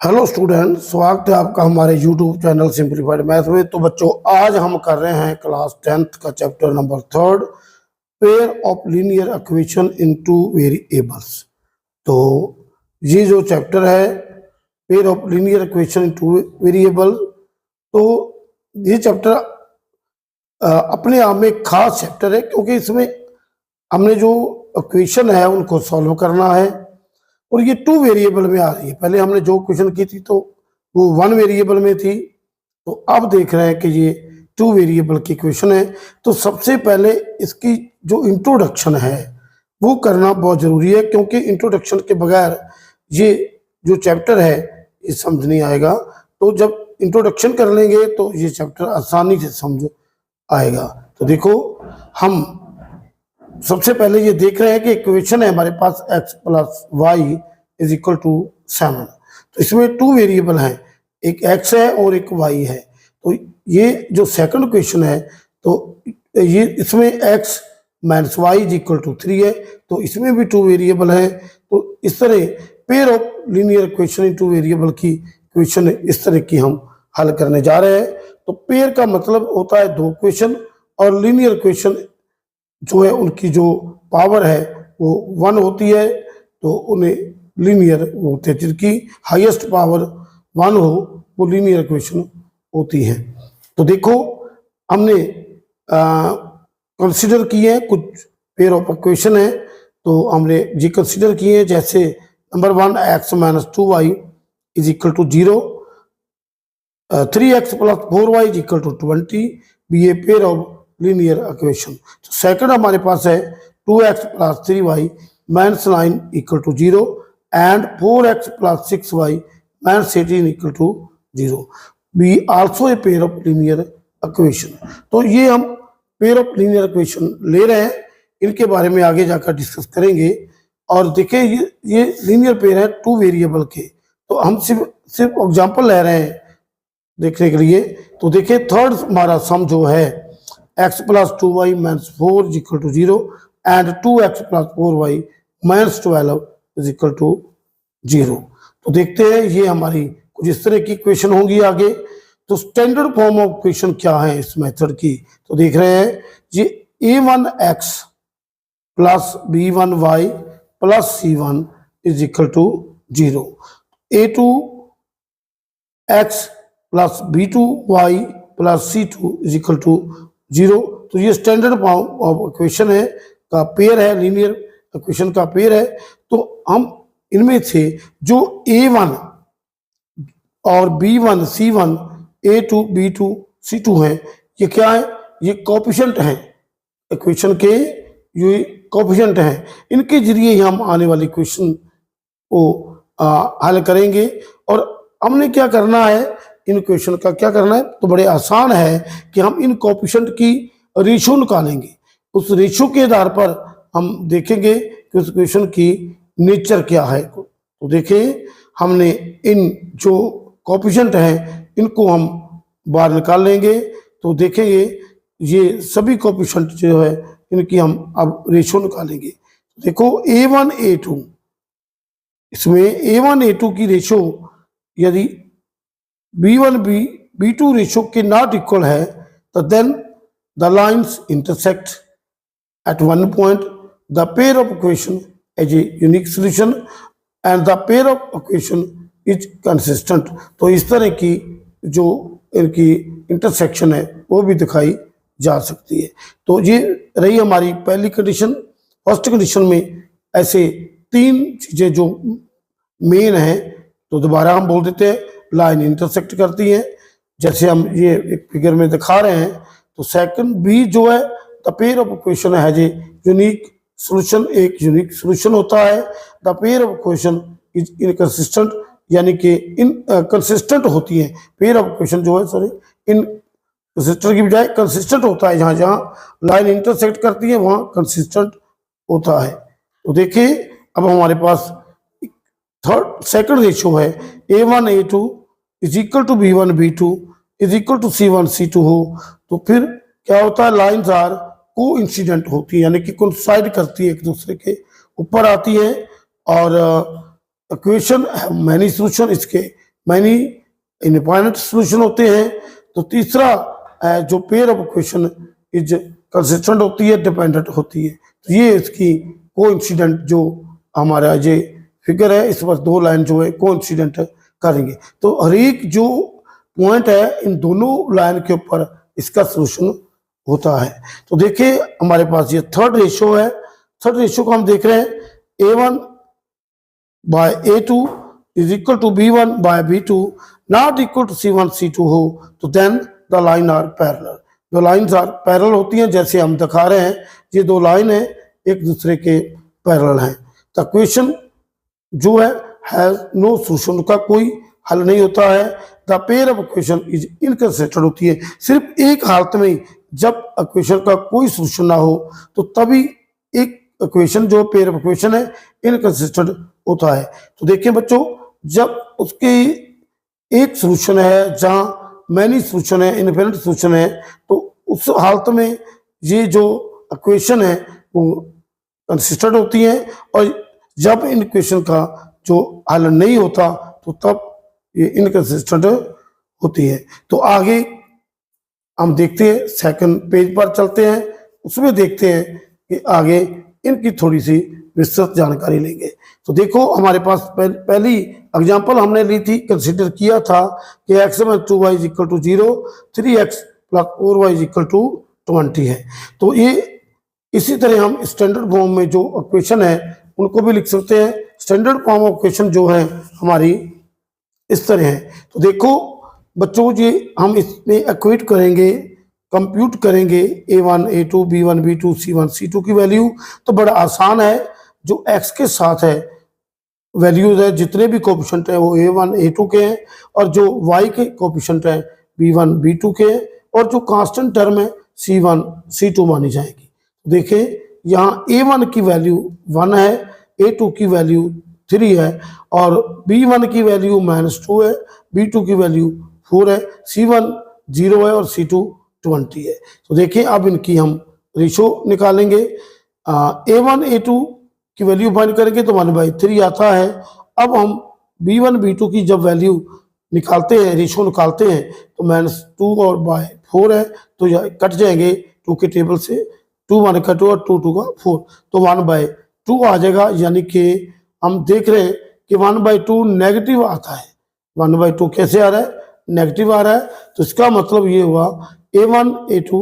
Hello student, स्वागत है आपका हमारे यूट्यूब चैनल सिंप्लीफाइड मैथ में। तो बच्चों, आज हम कर रहे हैं क्लास 10th का chapter number 3, pair of linear equation into variables. तो ये जो चैप्टर है pair of linear equation into variable, तो ये चैप्टर अपने आप में एक खास चैप्टर है, क्योंकि इसमें हमने जो इक्वेशन है उनको सॉल्व करना है और ये 2 वेरिएबल में आ रही है। पहले हमने जो क्वेश्चन की थी तो वो 1 वेरिएबल में थी, तो अब देख रहे हैं कि ये 2 वेरिएबल की क्वेश्चन है। तो सबसे पहले इसकी जो इंट्रोडक्शन है वो करना बहुत ज़रूरी है, क्योंकि इंट्रोडक्शन के बगैर ये जो चैप्टर है ये समझ नहीं आएगा। तो जब इंट्रोडक्शन कर लेंगे तो ये चैप्टर आसानी से समझ आएगा। तो देखो, हम सबसे पहले ये देख रहे हैं कि इक्वेशन है हमारे पास x plus Y is equal to 7। तो इसमें 2 वेरिएबल हैं, एक x है और एक y है। तो ये जो सेकंड क्वेश्चन है, तो ये इसमें x minus Y is equal to 3 है, तो इसमें भी 2 वेरिएबल हैं। तो इस तरह pair of linear equation in 2 variable की इक्वेशन इस तरह की हम हल करने जा रहे हैं। तो पेयर का मतलब होता है 2 क्वेश्चन, और लीनियर इक्वेशन जो है उनकी जो पावर है वो 1 होती है, तो उन्हें लीनियर होते हैं। जिनकी हाईएस्ट पावर 1 हो वो लीनियर इक्वेशन होती है। तो देखो, हमने कंसीडर किए हैं कुछ पेयर ऑफ इक्वेशन है, तो हमने ये कंसीडर किए हैं। जैसे number 1, x minus 2y is equal to 0, 3x plus 4y is equal to 20 be a pair of linear equation. तो सेकंड हमारे पास है 2x plus 3y minus 9 equal to 0 and 4x plus 6y minus 18 equal to 0 be also a pair of linear equation. तो ये हम pair of linear equation ले रहे हैं, इनके बारे में आगे जाकर डिस्कस करेंगे। और देखिए, ये लीनियर पेयर है 2 वेरिएबल के, तो हम सिर्फ एग्जाम्पल ले रहे हैं देखने के लिए। तो देखिए, थर्ड हमारा सम जो है x plus 2y minus 4 is equal to 0 and 2x plus 4y minus 12 is equal to 0। तो देखते हैं ये हमारी कुछ इस तरह की इक्वेशन होंगी आगे। तो स्टैंडर्ड फॉर्म ऑफ इक्वेशन क्या है इस मेथड की, तो देख रहे हैं ये a1x plus b1y plus c1 is equal to 0, a2x plus b2y plus c2 is equal to 0। तो ये स्टैंडर्ड फॉर्म ऑफ इक्वेशन है का पेयर है, लीनियर इक्वेशन का पेयर है। तो हम इनमें से जो a1 और b1 c1, a2 b2 c2 हैं, ये क्या है? ये कोएफिशिएंट हैं इक्वेशन के, ये कोएफिशिएंट हैं। इनके जरिए ही हम आने वाली इक्वेशन को हल करेंगे। और हमने क्या करना है, इन इक्वेशन का क्या करना है, तो बड़े आसान है कि हम इन कोएफिशिएंट की रेशियो निकालेंगे। उस रेशियो के आधार पर हम देखेंगे कि उस इक्वेशन की नेचर क्या है। तो देखिए, हमने इन जो कोएफिशिएंट हैं इनको हम बाहर निकाल लेंगे। तो देखेंगे ये सभी कोएफिशिएंट जो है इनकी हम अब रेशियो निकालेंगे। देखो, a1 a2, इसमें a1 a2 की रेशियो यदि b1 b2 रेशियो के नॉट इक्वल है, तो then the lines intersect at one point, the pair of equation has a unique solution and the pair of equation is consistent. तो इस तरह की जो इनकी इंटरसेक्शन है वो भी दिखाई जा सकती है। तो ये रही हमारी पहली कंडीशन। फर्स्ट कंडीशन में ऐसे 3 चीज़ें जो मेन हैं, तो दोबारा हम बोल देते हैं लाइन इंटरसेक्ट करती हैं, जैसे हम ये एक फिगर में दिखा रहे हैं। तो सेकंड बी जो है, द पेयर ऑफ इक्वेशन है जे यूनिक सॉल्यूशन, एक यूनिक सॉल्यूशन होता है। The pair of equation is inconsistent, यानी कि कंसिस्टेंट होती है। पेयर ऑफ इक्वेशन जो है, सॉरी, इन कंसिस्टेंट की बजाय कंसिस्टेंट होता है। जहाँ जहाँ लाइन इंटरसेक्ट करती है वहाँ कंसिस्टेंट होता है। तो देखिए, अब हमारे पास सेकंड रेशियो है a1 a2 is equal to b1 b2 is equal to c1 c2 हो, तो फिर क्या होता है, लाइन्स आर कोइंसिडेंट होती है, यानी कि कोइंसाइड करती है, एक दूसरे के ऊपर आती है। और इक्वेशन मैनी सॉल्यूशन, इसके मैनी इनफाइनाइट सोल्यूशन होते हैं। तो तीसरा जो pair of equation is consistent होती है, डिपेंडेंट होती है। तो ये इसकी कोइंसिडेंट जो हमारा ये फिगर है, इस पर दो लाइन जो है कोइंसिडेंट करेंगे। तो हर एक जो पॉइंट है इन दोनों लाइन के ऊपर इसका सोल्यूशन होता है। तो देखिए हमारे पास ये थर्ड रेशियो है। थर्ड रेशियो को हम देख रहे हैं A1 by A2 is equal to B1 by B2 not equal to C1 C2 हो तो then the line are parallel. दो लाइन्स आर पैरेलल होती हैं, जैसे हम दिखा रहे हैं ये दो लाइन है एक दूसरे के पैरेलल हैं। द क्वेश्चन जो है हैज नो सोल्यूशन, का कोई हल नहीं होता है। The pair of equation is inconsistent होती है। सिर्फ एक हालत में जब इक्वेशन का कोई सोल्यूशन ना हो तो तभी एक इक्वेशन जो पेयर ऑफ इक्वेशन है इनकंसिस्टेंट होता है। तो देखिए बच्चों, जब उसके एक सोल्यूशन है जहां मैनी सोल्यूशन है, इनफिनिट सोल्यूशन है, तो उस हालत में ये जो इक्वेशन है वो कंसिस्टेंट होती है। और जब इन इक्वेशन का जो हल नहीं होता तो तब ये इनकंसिस्टेंट होती है। तो आगे हम देखते हैं, सेकंड पेज पर चलते हैं, उसमें देखते हैं कि आगे इनकी थोड़ी सी विस्तृत जानकारी लेंगे। तो देखो हमारे पास पहली एग्जांपल हमने ली थी, कंसीडर किया था कि x में 2y is equal to 0, 3x plus 4y is equal to 20 है। तो ये इसी तरह हम स्टैंडर्ड फॉर्म में जो इक्वेशन है उनको भी लिख सकते हैं। स्टैंडर्ड फॉर्म ऑफ इक्वेशन जो है हमारी इस तरह है। तो देखो बच्चों, ये हम इसमें इक्वेट करेंगे, कंप्यूट करेंगे A1 A2 B1 B2 C1 C2 की वैल्यू। तो बड़ा आसान है, जो x के साथ है वैल्यूज है, जितने भी कोएफिशिएंट है वो A1 A2 के हैं, और जो y के कोएफिशिएंट है B1 B2 के हैं, और जो कांस्टेंट टर्म है C1 C2 मानी जाएगी। देखें यहाँ A1 की वैल्यू 1 है, A2 की वैल्यू 3 है, और B1 की वैल्यू -2 है, B2 की वैल्यू 4 है, C1 0 है और C2 20 है। तो देखिए अब इनकी हम रेशो निकालेंगे। A1 A2 की वैल्यू फाइंड करेंगे तो 1/3 आता है। अब हम B1 B2 की जब वैल्यू निकालते हैं, रेशो निकालते हैं, तो -2 और 4 है, तो यह कट जाएंगे 2 के टेबल से, 2 1 का 2 और 2 2 का 4, तो 1/2 आ जाएगा। यानी कि हम देख रहे हैं कि 1/2 नेगेटिव आता है। 1/2 कैसे आ रहा है? नेगेटिव आ रहा है। तो इसका मतलब ये हुआ A1 A2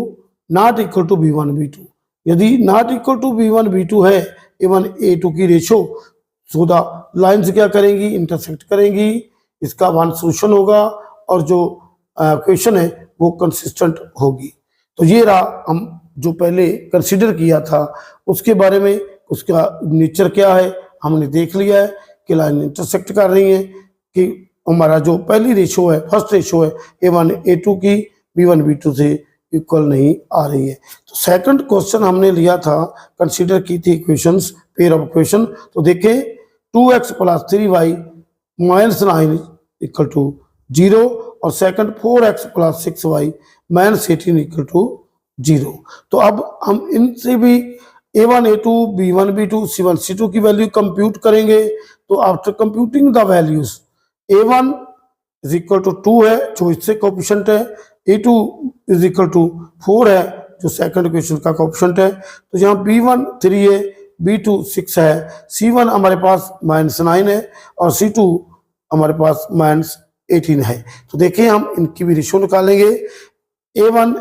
not equal to B1 B2। यदि not equal to B1 B2 है A1 A2 की रेशो, सो द लाइन्स क्या करेंगी? इंटरसेक्ट करेंगी। इसका वन सोल्यूशन होगा और जो क्वेश्चन है वो कंसिस्टेंट होगी। तो ये रहा हम जो पहले कंसीडर किया था उसके बारे में, उसका नेचर क्या है हमने देख लिया है कि लाइन इंटरसेक्ट कर रही है, कि हमारा जो पहली रेशो है, फर्स्ट रेशो है A1 A2 की B1 B2 से इक्वल नहीं आ रही है। तो सेकंड क्वेश्चन हमने लिया था, कंसीडर की थी इक्वेशंस, पेयर ऑफ इक्वेशन। तो देखें 2x plus 3y minus 9 equal to 0, और second 4x plus 6y minus 18 equal to 0। तो अब हम इनसे भी A1 A2 B1 B2 C1 C2 की वैल्यू कंप्यूट करेंगे। तो after computing the values A1 is equal to 2 है जो इससे कोएफिशिएंट है, A2 इज इक्वल टू 4 है जो सेकंड इक्वेशन का कोएफिशिएंट है। तो यहाँ B1 3 है, B2 6 है, C1 हमारे पास -9 है और C2 हमारे पास -18 है। तो देखिए हम इनकी भी रेशो निकालेंगे। A1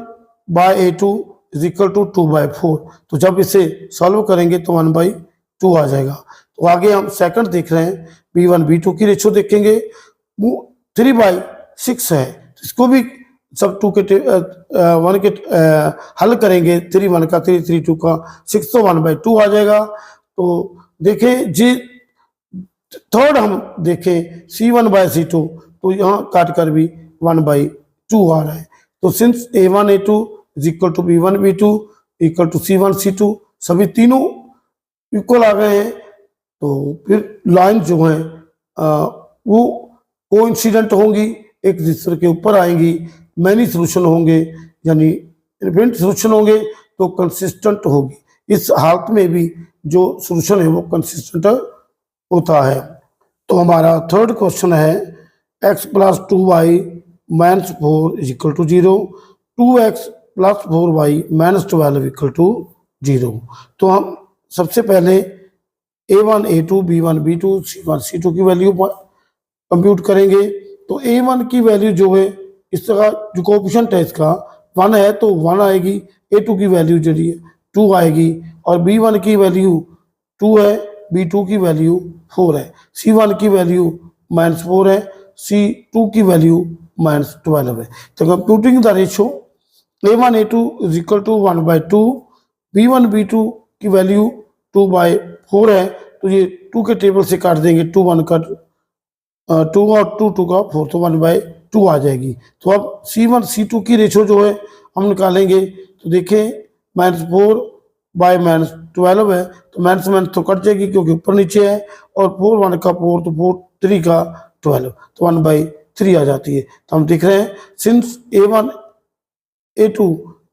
by A2 is equal to 2/4। तो जब इसे सॉल्व करेंगे तो 1/2 आ जाएगा। तो आगे हम सेकंड देख रहे हैं, B1 B2 की रेशो देखेंगे, 3/6 है। तो इसको भी सब 2 के 1 के हल करेंगे, 3 1 का 3 3 2 का 6, तो 1/2 आ जाएगा। तो देखें जी थर्ड हम देखें C1 बाय C2, तो यहाँ काट कर भी 1/2 आ रहा है। तो since A1 A2 is equal to B1 B2 equal to C1 C2, सभी तीनों इक्वल आ गए हैं। तो फिर लाइन जो है वो कोइंसिडेंट होंगी, एक दूसरे के ऊपर आएंगी, मैनी सोल्यूशन होंगे यानी इनफिनिट सोल्यूशन होंगे तो कंसिस्टेंट होगी। इस हालत में भी जो सोल्यूशन है वो कंसिस्टेंट होता है। तो हमारा थर्ड क्वेश्चन है x plus 2y minus 4 is equal to 0, 2x plus 4y minus 12 equal to 0। तो हम सबसे पहले a1 a2 b1 b2 c1 c2 की वैल्यू कंप्यूट करेंगे। तो a1 की वैल्यू जो है इस तरह जो कोएफिशिएंट है इसका 1 है तो 1 आएगी, a2 की वैल्यू जो है 2 आएगी, और b1 की वैल्यू 2 है, b2 की वैल्यू 4 है, c1 की वैल्यू -4 है, c2 की वैल्यू -12 है। तो computing the ratio a1 a2 is equal to 1/2, b1 b2 की वैल्यू 2/4 है, तो ये 2 के टेबल से काट देंगे, 2 1 का 2 और 2 2 का 4, तो 1/2 आ जाएगी। तो अब c1 c2 की रेशो जो है हम निकालेंगे, तो देखें -4 बाय -12 है, तो माइनस माइनस तो कट जाएगी क्योंकि ऊपर नीचे है, और 4 1 का 4 तो 4 3 का 12, तो 1/3 आ जाती है। तो हम देख रहे हैं since a1 a2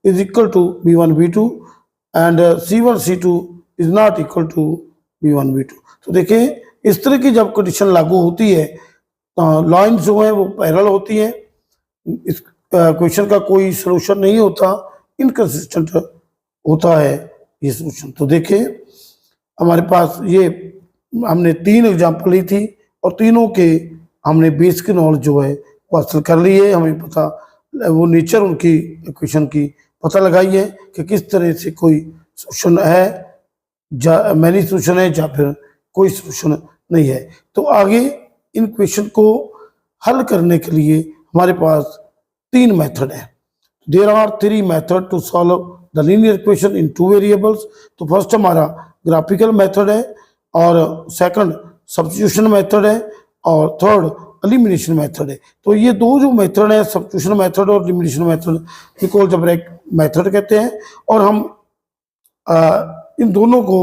is equal to b1 b2 and c1 c2 is not equal to b1 b2। तो देखें इस तरह की जब कंडीशन लागू होती है तो लाइन जो है वो पैरेलल होती है, इस क्वेश्चन का कोई सलूशन नहीं होता, इनकंसिस्टेंट होता है ये सलूशन। तो देखें हमारे पास ये हमने 3 एग्जांपल ली थी और तीनों के हमने बेसिक नॉलेज जो है वो हासिल कर ली है, हमें पता वो नेचर उनकी इक्वेशन की पता लगाई है कि किस तरह से कोई सलूशन है, मैनी सलूशन है या फिर कोई सलूशन नहीं है। तो आगे इन क्वेश्चन को हल करने के लिए हमारे पास 3 मेथड है। There are 3 method to solve the linear equation in 2 variables. तो फर्स्ट हमारा ग्राफिकल मेथड है, और सेकंड सब्स्टिट्यूशन मेथड है, और थर्ड एलिमिनेशन मेथड है। तो ये दो जो मेथड है, सब्स्टिट्यूशन मेथड और एलिमिनेशन मेथड, इनको अलजेब्रिक मेथड कहते हैं। और हम इन दोनों को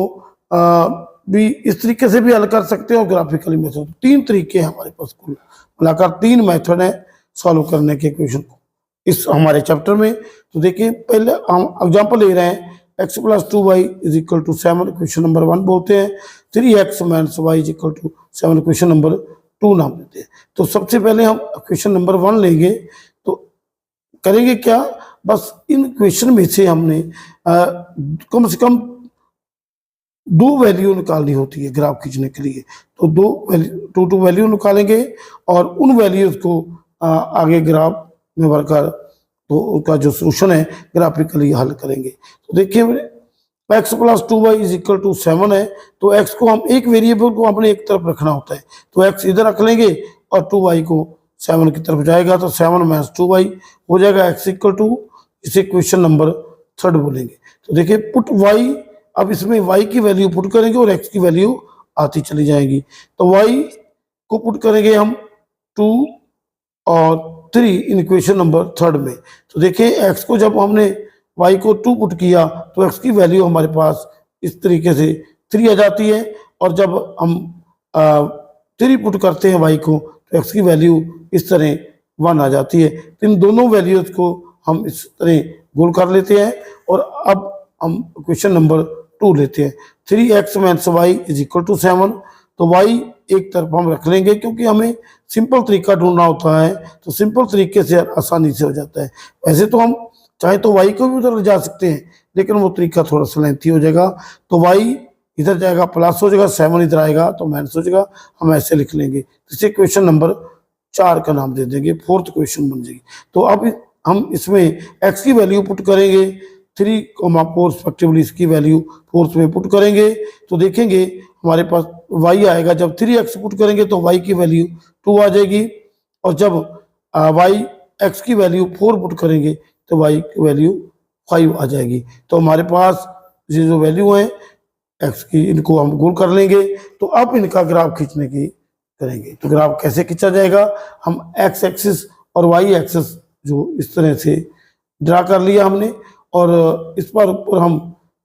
भी इस तरीके से भी हल कर सकते हैं और ग्राफिकली मेथड, 3 तरीके हैं हमारे पास, कुल मिलाकर 3 मेथड है सॉल्व करने के क्वेश्चन को इस हमारे चैप्टर में। तो देखिए पहले हम एग्जांपल ले रहे हैं, x + 2y = 7 क्वेश्चन नंबर 1 बोलते हैं, 3x - y = 7 क्वेश्चन नंबर 2 नाम देते हैं। तो सबसे पहले हम क्वेश्चन नंबर 1 लेंगे, तो करेंगे क्या, बस इन क्वेश्चन में से हमने कम से कम 2 वैल्यू निकालनी होती है ग्राफ खींचने के लिए। तो 2 वैल्यू निकालेंगे और उन वैल्यूज को आगे ग्राफ में भरकर तो उसका जो सोल्यूशन है ग्राफिकली हल करेंगे। तो देखिए x + 2y = 7 है, तो x को हम एक वेरिएबल को अपने एक तरफ रखना होता है, तो x इधर रख लेंगे और 2y को 7 की तरफ जाएगा, तो 7 - 2y हो जाएगा। x = इसे क्वेश्चन नंबर 3 बोलेंगे। तो देखिए पुट y, अब इसमें y की वैल्यू पुट करेंगे और x की वैल्यू आती चली जाएगी। तो y को पुट करेंगे हम 2 और 3 इन इक्वेशन नंबर 3 में। तो देखिए x को जब हमने y को 2 पुट किया तो x की वैल्यू हमारे पास इस तरीके से 3 आ जाती है, और जब हम 3 पुट करते हैं y को तो x की वैल्यू इस तरह 1 आ जाती है। तो इन दोनों वैल्यूज को हम इस तरह गोल कर लेते हैं, और अब हम क्वेश्चन नंबर 2 लेते हैं, 3x - y = 7। तो y एक तरफ हम रख लेंगे क्योंकि हमें सिंपल तरीका ढूंढना होता है, तो सिंपल तरीके से आसानी से हो जाता है। वैसे तो हम चाहे तो y को भी उधर ले जा सकते हैं, लेकिन वो तरीका थोड़ा सा लेंथी हो जाएगा। तो y इधर जाएगा प्लस हो जाएगा, 7 इधर आएगा तो माइनस हो जाएगा, हम ऐसे लिख लेंगे। इसे क्वेश्चन नंबर 4 का नाम दे देंगे, 4th क्वेश्चन बन जाएगी। तो अब हम इसमें x की वैल्यू पुट करेंगे, 3, 4 रिस्पेक्टिवली इसकी वैल्यू 4th में पुट करेंगे, तो देखेंगे हमारे पास y आएगा। जब 3x पुट करेंगे तो y की वैल्यू 2 आ जाएगी, और जब x की वैल्यू 4 पुट करेंगे तो y की वैल्यू 5 आ जाएगी। तो हमारे पास ये जो वैल्यू है x की, इनको हम गोल कर लेंगे। तो अब इनका ग्राफ खींचने की करेंगे। तो ग्राफ कैसे खींचा जाएगा, हम x एक्सिस और y एक्सिस जो इस तरह से ड्रा कर लिया हमने, और इस पर ऊपर हम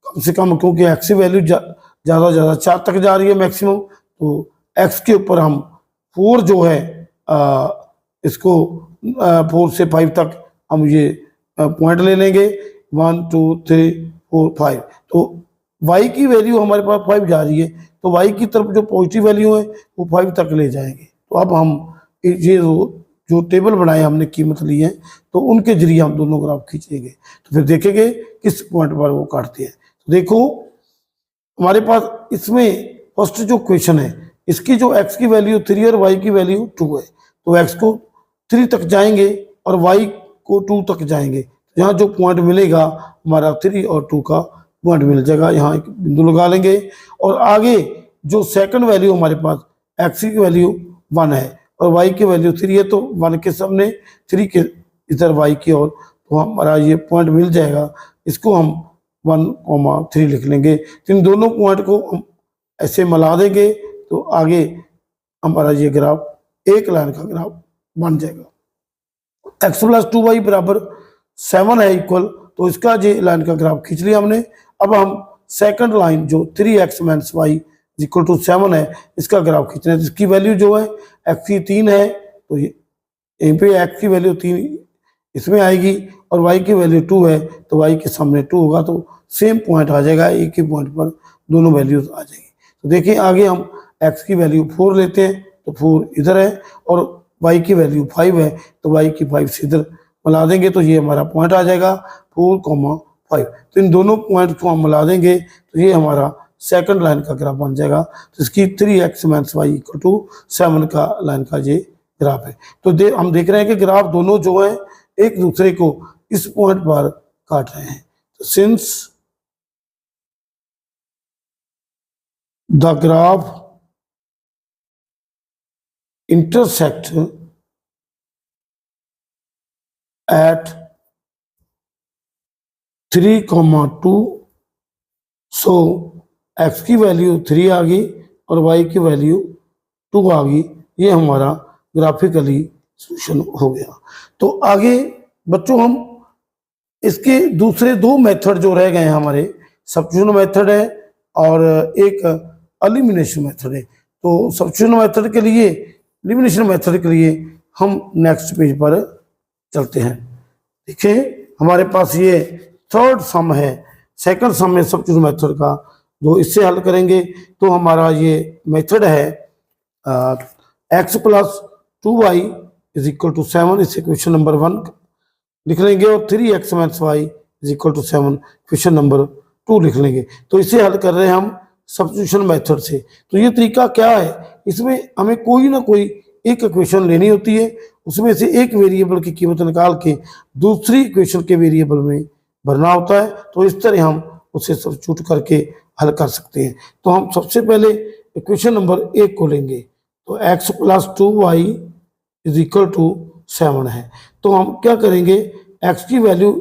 कम से कम, क्योंकि x की वैल्यू ज़्यादा 4 तक जा रही है मैक्सिमम, तो x के ऊपर हम 4 जो है इसको 4 से 5 तक हम ये पॉइंट ले लेंगे, 1 2 3 4 5। तो y की वैल्यू हमारे पास 5 जा रही है, तो y की तरफ जो पॉजिटिव वैल्यू है वो 5 तक ले जाएंगे। तो अब हम ये जो टेबल बनाए हमने कीमत ली है, तो उनके जरिए हम दोनों ग्राफ खींचेंगे, तो फिर देखेंगे किस पॉइंट पर वो काटते हैं। तो देखो हमारे पास इसमें फर्स्ट जो क्वेश्चन है, इसकी जो x की वैल्यू 3 और y की वैल्यू 2 है, तो x को 3 तक जाएंगे और y को 2 तक जाएंगे। यहाँ जो पॉइंट मिलेगा हमारा 3 और 2 का पॉइंट मिल जाएगा, यहाँ एक बिंदु लगा लेंगे। और आगे जो सेकंड वैल्यू हमारे पास x की वैल्यू 1 है और y की वैल्यू 3 है, तो 1 के सामने 3 के इधर y की ओर, तो हमारा ये पॉइंट मिल जाएगा। इसको हम 1,3 लिख लेंगे। तो इन दोनों पॉइंट को हम ऐसे मिला देंगे, तो आगे हमारा ये ग्राफ एक लाइन का ग्राफ बन जाएगा। x + 2y बराबर 7 है इक्वल, तो इसका ये लाइन का ग्राफ खींच लिया हमने। अब हम सेकंड लाइन जो 3x - y = 7 है, इसका ग्राफ खींचना है। इसकी वैल्यू जो है x की 3 है, तो यहीं पे x की वैल्यू 3 इसमें आएगी और y की वैल्यू 2 है, तो y के सामने 2 होगा, तो सेम पॉइंट आ जाएगा, एक ही पॉइंट पर दोनों वैल्यूज आ जाएगी। तो देखिए आगे हम x की वैल्यू 4 लेते हैं, तो 4 इधर है और y की वैल्यू 5 है, तो y की 5 से इधर मिला देंगे, तो ये हमारा पॉइंट आ जाएगा 4,5। तो इन दोनों पॉइंट को हम मिला देंगे, तो ये हमारा सेकंड लाइन का ग्राफ बन जाएगा। तो इसकी 3x - y = 7 का लाइन का ये ग्राफ है। तो हम देख रहे हैं कि ग्राफ दोनों जो है एक दूसरे को इस पॉइंट पर काट रहे हैं। तो since the graph intersect at 3,2, so x की वैल्यू 3 आ गई और y की वैल्यू 2 आ गई। ये हमारा ग्राफिकली सॉल्यूशन हो गया। तो आगे बच्चों हम इसके दूसरे दो मेथड जो रह गए हैं हमारे, सब्स्टिट्यूशन मेथड है और एक एलिमिनेशन मेथड है। तो सब्स्टिट्यूशन मेथड के लिए, एलिमिनेशन मेथड के लिए हम नेक्स्ट पेज पर चलते हैं। देखिए हमारे पास ये थर्ड सम है, सेकंड सम है सब्स्टिट्यूशन मेथड का, जो इससे हल करेंगे तो हमारा ये मेथड है x + 2y = 7, इसे क्वेश्चन नंबर 1 लिख लेंगे, और 3x - y = 7 क्वेश्चन नंबर 2 लिख लेंगे। तो इसे हल कर रहे हैं हम सब्स्टिट्यूशन मेथड से। तो ये तरीका क्या है, इसमें हमें कोई ना कोई एक इक्वेशन लेनी होती है, उसमें से एक वेरिएबल की कीमत निकाल के दूसरी इक्वेशन के वेरिएबल में भरना होता है। तो इस तरह हम उसे सब्स्टिट्यूट करके हल कर सकते हैं। तो हम सबसे पहले इक्वेशन नंबर 1 को लेंगे, तो x + 2y = 7 है। तो हम क्या करेंगे, x की वैल्यू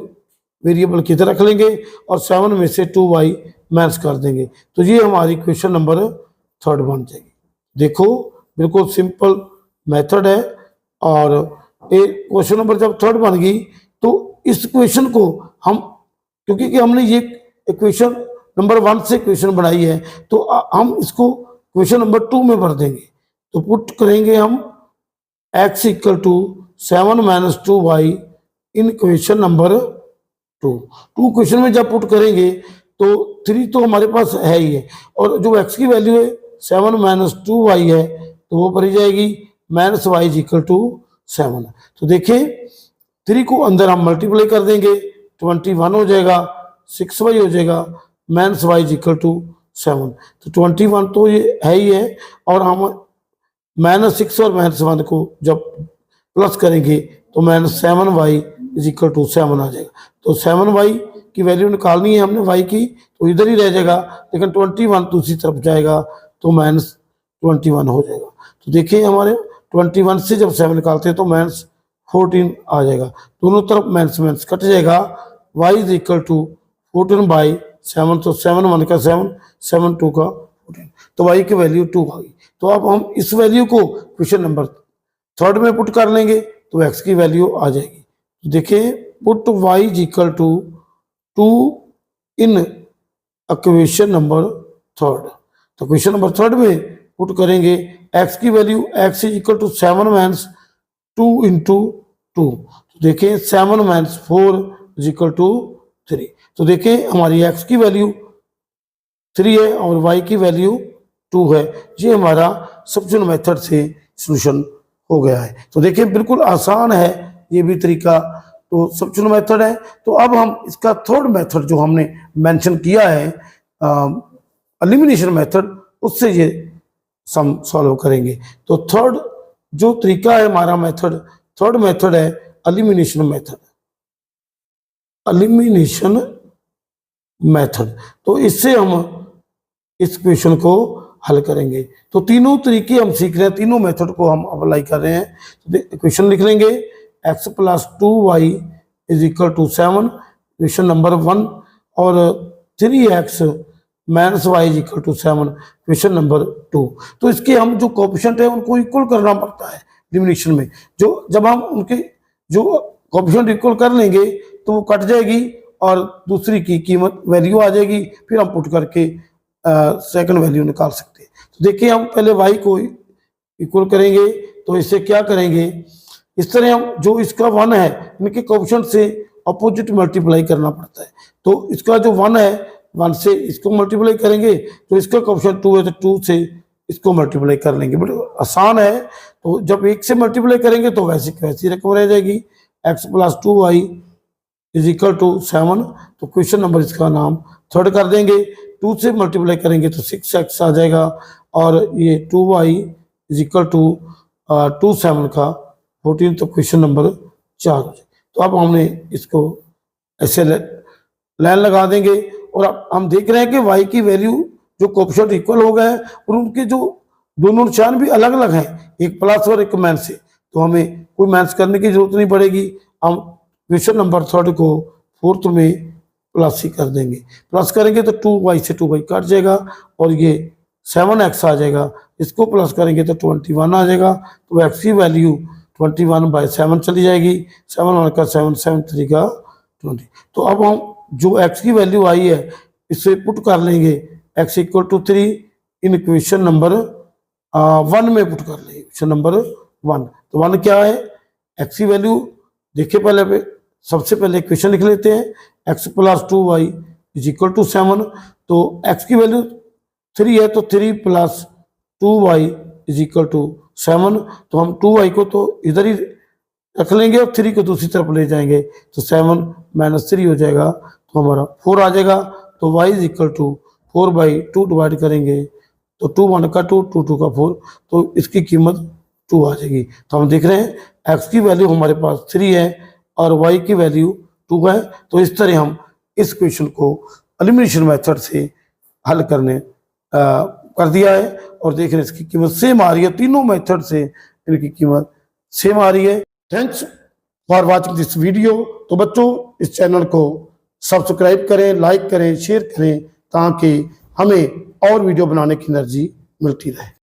वेरिएबल की तरह रख लेंगे और 7 में से 2y माइनस कर देंगे, तो ये हमारी क्वेश्चन नंबर 3 बन जाएगी। देखो बिल्कुल सिंपल मेथड है। और एक क्वेश्चन नंबर जब 3 बन गई, तो इस क्वेश्चन को हम, क्योंकि हमने ये इक्वेशन नंबर 1 से क्वेश्चन बनाई है, तो हम इसको क्वेश्चन नंबर 2 में भर देंगे। तो पुट करेंगे हम x = 7 - 2y इन क्वेश्चन नंबर 2 क्वेश्चन में जब पुट करेंगे तो 3 तो हमारे पास है ही है, और जो x की वैल्यू है 7 - 2y है, तो वो भरी जाएगी -y = 7। तो देखिए 3 को अंदर हम मल्टीप्लाई कर देंगे, 21 हो जाएगा, 6y हो जाएगा, -y = 7। तो 21 तो ये है ही है, और हम -6 और -1 को जब प्लस करेंगे तो -7y = 7 आ जाएगा। तो 7y की वैल्यू निकालनी है हमने y की, तो इधर ही रह जाएगा, लेकिन 21 दूसरी तरफ जाएगा तो -21 हो जाएगा। तो देखिए हमारे 21 से जब 7 निकालते हैं तो -14 आ जाएगा, दोनों तरफ माइनस कट जाएगा। y = 14/7, तो 7 1 का 7, 7 2 का 14, तो y की वैल्यू 2 आ गई। तो अब हम इस वैल्यू को क्वेश्चन नंबर 3 में पुट कर लेंगे, तो x की वैल्यू आ जाएगी। तो देखिए put y = 2 in equation number 3। तो क्वेश्चन नंबर 3 में पुट करेंगे x की वैल्यू, x = 7 - 2 × 2। तो देखिए 7 - 4 = 3। तो देखिए हमारी x की वैल्यू 3 है और y की वैल्यू 2 है। ये हमारा सब्स्टिट्यूशन मेथड से सॉल्यूशन हो गया है। तो देखिए बिल्कुल आसान है ये भी तरीका, तो सब्स्टिट्यूशन मेथड है। तो अब हम इसका थर्ड मेथड जो हमने मेंशन किया है एलिमिनेशन मेथड, उससे ये सम सॉल्व करेंगे। तो थर्ड जो तरीका है हमारा मेथड, थर्ड मेथड है एलिमिनेशन मेथड। एलिमिनेशन मेथड, तो इससे हम इस क्वेश्चन को हल करेंगे। तो तीनों तरीके हम सीख रहे हैं, तीनों मेथड को हम अप्लाई कर रहे हैं। तो क्वेश्चन लिख लेंगे x + 2y = 7, क्वेश्चन नंबर 1, और 3x - y = 7, क्वेश्चन नंबर 2। तो इसके हम जो कोएफिशिएंट है उनको इक्वल करना पड़ता है एलिमिनेशन में। जो जब हम उनके जो कोएफिशिएंट इक्वल कर लेंगे तो वो कट जाएगी और दूसरी की कीमत वैल्यू आ जाएगी, फिर हम पुट करके सेकंड वैल्यू निकाल सकते हैं। तो देखिए हम पहले y को इक्वल करेंगे, तो इससे क्या करेंगे, इस तरह हम जो इसका 1 है इनके कोएफिशिएंट से अपोजिट मल्टीप्लाई करना पड़ता है। तो इसका जो 1 है 1 से इसको मल्टीप्लाई करेंगे, तो इसका कोएफिशिएंट 2 है तो 2 से इसको मल्टीप्लाई कर लेंगे। बड़ा आसान है। तो जब 1 से मल्टीप्लाई करेंगे तो वैसी वैसी रकम रह जाएगी, x + 2y = 7। तो क्वेश्चन नंबर इसका नाम थर्ड कर देंगे। 2 से मल्टीप्लाई करेंगे तो 6x आ जाएगा, और ये 2y = 2 7 का 14, तो क्वेश्चन नंबर 4 हो जाएगा। तो अब हमने इसको ऐसे लाइन लगा देंगे, और अब हम देख रहे हैं कि y की वैल्यू जो कोएफिशिएंट इक्वल हो गए हैं और उनके जो दोनों निशान भी अलग अलग हैं, एक प्लस और एक माइनस से, तो हमें कोई माइनस करने की जरूरत नहीं पड़ेगी। हम क्वेश्चन नंबर 3 को 4th में प्लस ही कर देंगे। प्लस करेंगे तो 2y से 2y कट जाएगा, और ये 7x आ जाएगा। इसको प्लस करेंगे तो 21 आ जाएगा। तो x की वैल्यू 21/7 चली जाएगी। 7 1 का 7, 7 3 का 20। तो अब हम जो x की वैल्यू आई है इसे पुट कर लेंगे, x = 3 इन क्वेश्चन नंबर 1 में पुट कर लेंगे, क्वेश्चन नंबर 1। तो 1 क्या है, x की वैल्यू देखिए, पहले सबसे पहले क्वेश्चन लिख लेते हैं, x + 2y = 7। तो x की वैल्यू 3 है तो 3 + 2y = 7। तो हम 2y को तो इधर ही रख लेंगे और 3 को दूसरी तरफ ले जाएंगे, तो 7 - 3 हो जाएगा, तो हमारा 4 आ जाएगा। तो y = 4/2 डिवाइड करेंगे तो 2 1 का 2, 2 2 का 4, तो इसकी कीमत 2 आ जाएगी। तो हम देख रहे हैं x की वैल्यू हमारे पास 3 है और y की वैल्यू 2 है। तो इस तरह हम इस क्वेश्चन को एलिमिनेशन मेथड से हल करने कर दिया है, और देख रहे हैं इसकी कीमत सेम आ रही है, तीनों मेथड से इनकी कीमत सेम आ रही है। Thanks for watching this video. तो बच्चों इस चैनल को सब्सक्राइब करें, लाइक करें, शेयर करें, ताकि हमें और वीडियो बनाने की एनर्जी मिलती रहे।